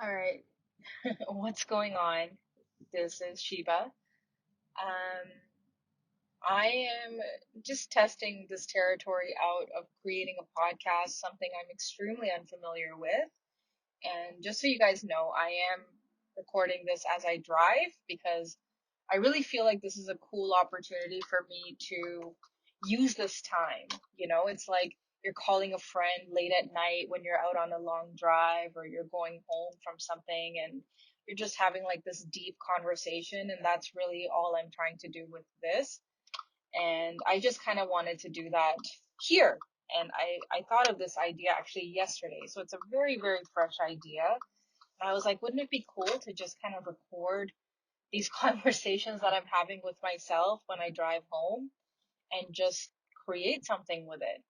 All right, what's going on? This is Sheba. Um, I am just testing this territory out of creating a podcast, something I'm extremely unfamiliar with. And just so you guys know, I am recording this as I drive because I really feel like this is a cool opportunity for me to use this time. It's like you're calling a friend late at night when you're out on a long drive or you're going home from something and you're just having like this deep conversation. And that's really all I'm trying to do with this. And I just kind of wanted to do that here. And I thought of this idea actually yesterday. So it's a very, very fresh idea. And I was like, wouldn't it be cool to just kind of record these conversations that I'm having with myself when I drive home and just create something with it?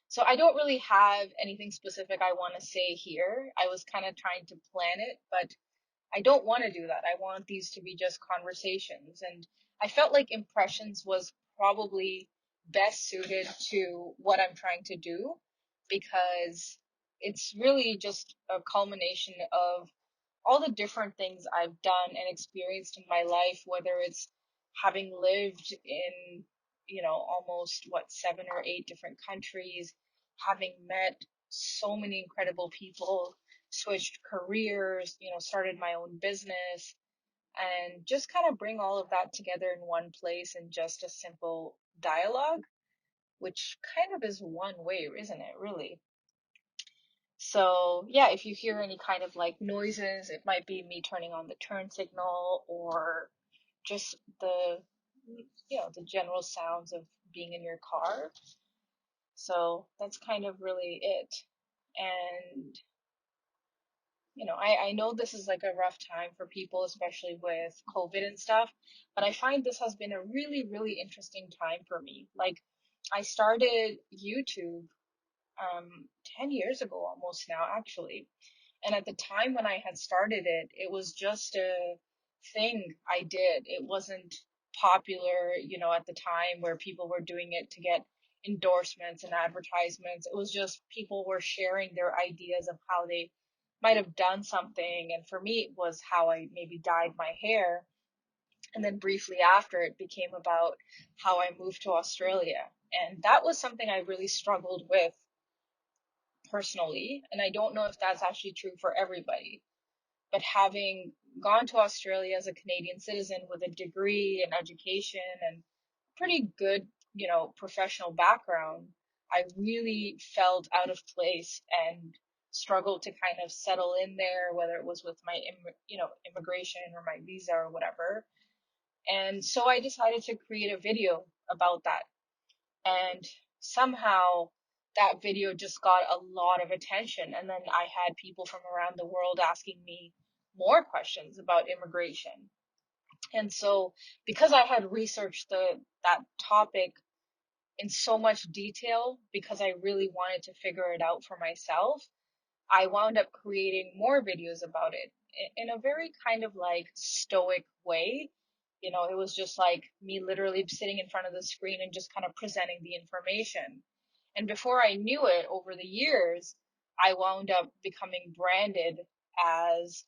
So I don't really have anything specific I want to say here. I was kind of trying to plan it, but I don't want to do that. I want these to be just conversations. And I felt like impressions was probably best suited to what I'm trying to do because it's really just a culmination of all the different things I've done and experienced in my life, whether it's having lived in, almost what, 7 or 8 different countries, having met so many incredible people, switched careers, started my own business, and just kind of bring all of that together in one place in just a simple dialogue, which kind of is one way, isn't it, really? So, yeah, if you hear any kind of like noises, it might be me turning on the turn signal or just the general sounds of being in your car. So, that's kind of really it. And, I know this is like a rough time for people, especially with COVID and stuff, but I find this has been a really, really interesting time for me. Like, I started YouTube 10 years ago almost now, actually. And at the time when I had started it, it was just a thing I did. It wasn't popular, at the time where people were doing it to get endorsements and advertisements. It was just people were sharing their ideas of how they might have done something. And for me, it was how I maybe dyed my hair. And then briefly after, it became about how I moved to Australia. And that was something I really struggled with personally. And I don't know if that's actually true for everybody, but having gone to Australia as a Canadian citizen with a degree in education and pretty good, professional background, I really felt out of place and struggled to kind of settle in there, whether it was with my, immigration or my visa or whatever. And so I decided to create a video about that. And somehow that video just got a lot of attention. And then I had people from around the world asking me more questions about immigration. And so because I had researched that topic in so much detail, because I really wanted to figure it out for myself, I wound up creating more videos about it in a very kind of like stoic way. It was just like me literally sitting in front of the screen and just kind of presenting the information. And before I knew it, over the years, I wound up becoming branded as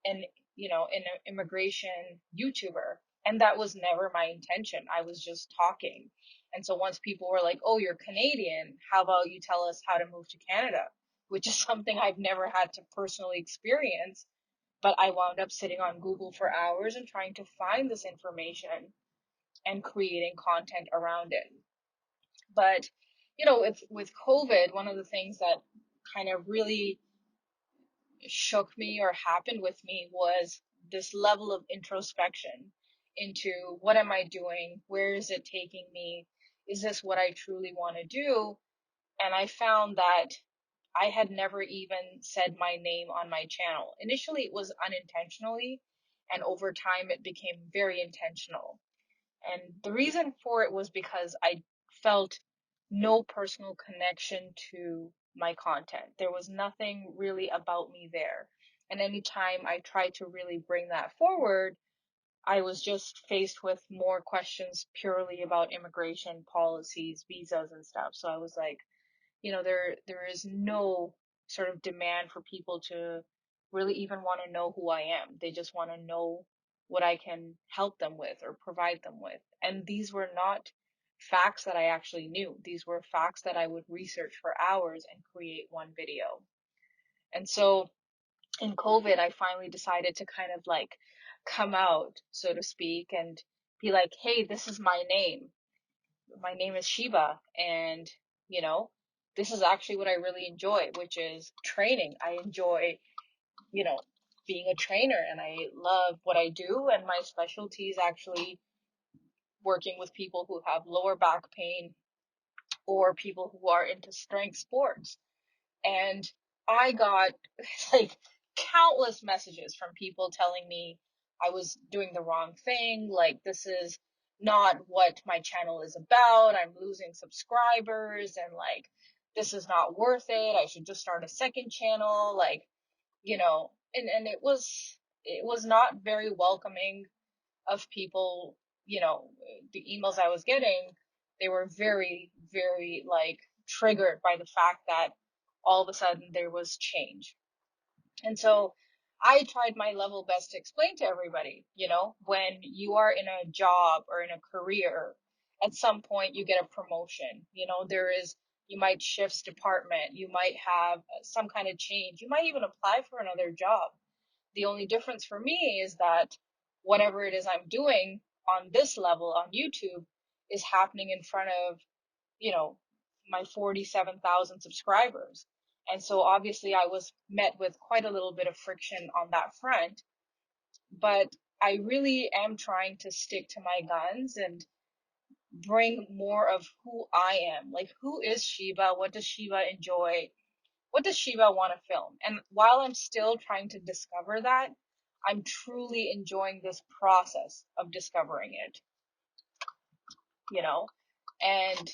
an, an immigration YouTuber. And that was never my intention. I was just talking. And so once people were like, oh, you're Canadian, how about you tell us how to move to Canada? Which is something I've never had to personally experience. But I wound up sitting on Google for hours and trying to find this information and creating content around it. But, with COVID, one of the things that kind of really shook me or happened with me was this level of introspection into what am I doing? Where is it taking me? Is this what I truly want to do? And I found that I had never even said my name on my channel. Initially, it was unintentionally, and over time, it became very intentional. And the reason for it was because I felt no personal connection to my content. There was nothing really about me there. And anytime I tried to really bring that forward, I was just faced with more questions purely about immigration policies, visas and stuff. So I was like, there is no sort of demand for people to really even want to know who I am. They just want to know what I can help them with or provide them with. And these were not facts that I actually knew. These were facts that I would research for hours and create one video. And so in COVID, I finally decided to kind of like come out, so to speak, and be like, hey, this is my name. My name is Sheba, and you know, this is actually what I really enjoy, which is training. I enjoy, you know, being a trainer, and I love what I do, and my specialty is actually working with people who have lower back pain or people who are into strength sports. And I got like countless messages from people telling me I was doing the wrong thing, like this is not what my channel is about. I'm losing subscribers and like this is not worth it. I should just start a second channel, like, and it was not very welcoming of people, the emails I was getting, they were very, very like triggered by the fact that all of a sudden there was change. And so I tried my level best to explain to everybody, when you are in a job or in a career, at some point you get a promotion. You might shift department, you might have some kind of change, you might even apply for another job. The only difference for me is that whatever it is I'm doing on this level on YouTube is happening in front of, you know, my 47,000 subscribers. And so obviously I was met with quite a little bit of friction on that front, but I really am trying to stick to my guns and bring more of who I am. Like, who is Sheba? What does Sheba enjoy? What does Sheba want to film? And while I'm still trying to discover that, I'm truly enjoying this process of discovering it, you know? And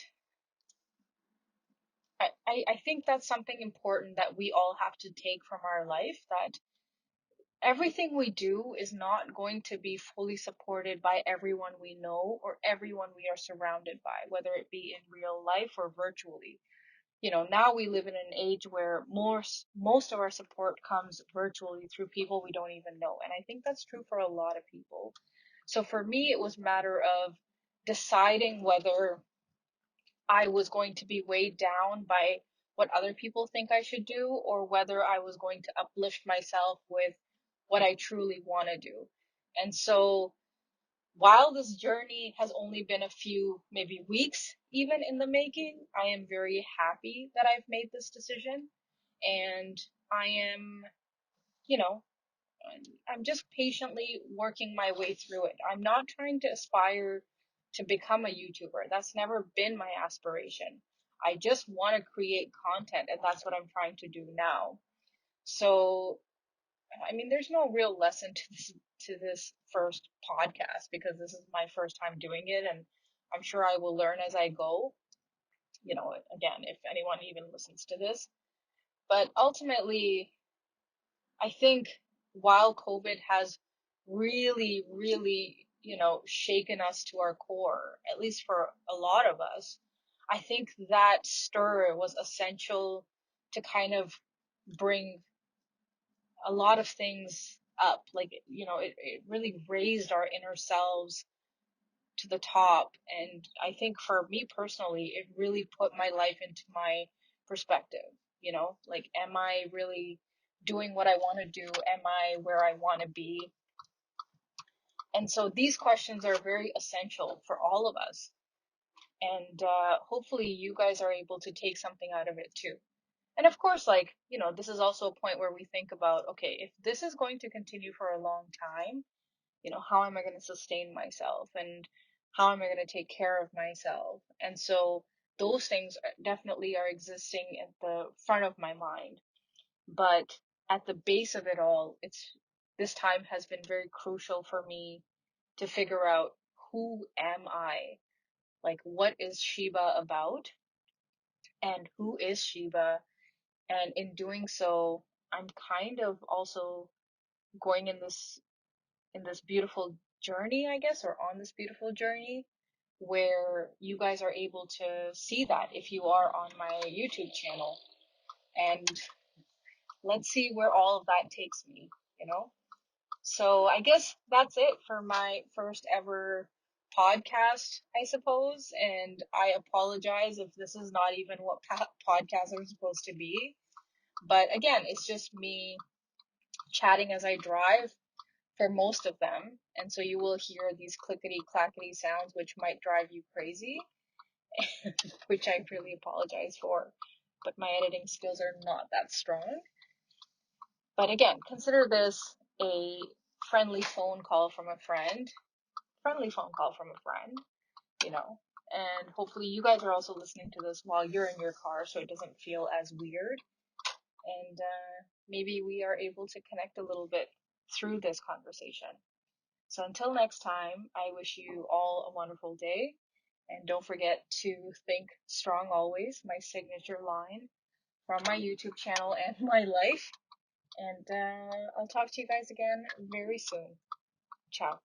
I think that's something important that we all have to take from our life, that everything we do is not going to be fully supported by everyone we know or everyone we are surrounded by, whether it be in real life or virtually. Now we live in an age where most of our support comes virtually through people we don't even know. And I think that's true for a lot of people. So for me, it was a matter of deciding whether I was going to be weighed down by what other people think I should do, or whether I was going to uplift myself with what I truly want to do. And so while this journey has only been a few, maybe weeks even in the making, I am very happy that I've made this decision. And I am, you know, I'm just patiently working my way through it. I'm not trying to aspire to become a YouTuber. That's never been my aspiration. I just want to create content, and that's what I'm trying to do now. So, I mean, there's no real lesson to this first podcast because this is my first time doing it, and I'm sure I will learn as I go. Again, if anyone even listens to this. But ultimately, I think while COVID has really, really, shaken us to our core, at least for a lot of us, I think that stir was essential to kind of bring a lot of things up. Like, it really raised our inner selves to the top. And I think for me personally, it really put my life into my perspective. Like, am I really doing what I want to do? Am I where I want to be? And so these questions are very essential for all of us. And hopefully you guys are able to take something out of it too. And of course, like, this is also a point where we think about, okay, if this is going to continue for a long time, how am I going to sustain myself, and how am I going to take care of myself? And so those things definitely are existing at the front of my mind. But at the base of it all, this time has been very crucial for me to figure out, who am I? Like, what is Sheba about? And who is Sheba? And in doing so, I'm kind of also going in this beautiful journey, I guess, or on this beautiful journey where you guys are able to see that if you are on my YouTube channel. And let's see where all of that takes me, you know? So I guess that's it for my first ever podcast, I suppose. And I apologize if this is not even what podcasts are supposed to be. But again, it's just me chatting as I drive for most of them. And so you will hear these clickety clackety sounds, which might drive you crazy, which I really apologize for. But my editing skills are not that strong. But again, consider this a friendly phone call from a friend. Friendly phone call from a friend, you know. And hopefully you guys are also listening to this while you're in your car so it doesn't feel as weird. And maybe we are able to connect a little bit through this conversation. So until next time, I wish you all a wonderful day. And don't forget to think strong always, my signature line from my YouTube channel and my life. And I'll talk to you guys again very soon. Ciao.